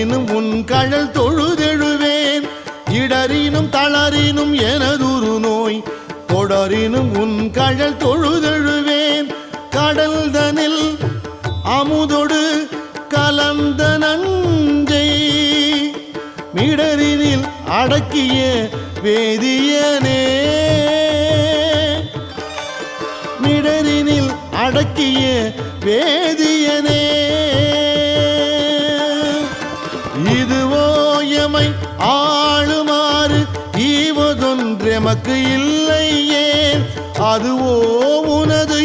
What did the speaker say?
இடரினும் உன் கழல் தொழுதெழுவேன் இடரினும் தளரினும் எனதுரு நோய் தொடரினும் உன் கழல் தொழுதெழுவேன் கடல்தனில் அமுதொடு கலந்த நஞ்சை மிடரினில் அடக்கிய வேதியனே மிடரினில் அடக்கிய வேதியனே இதுவோ எமை ஆளுமாறு ஈவதொன்றெமக்கு இல்லையே அதுவோ உனது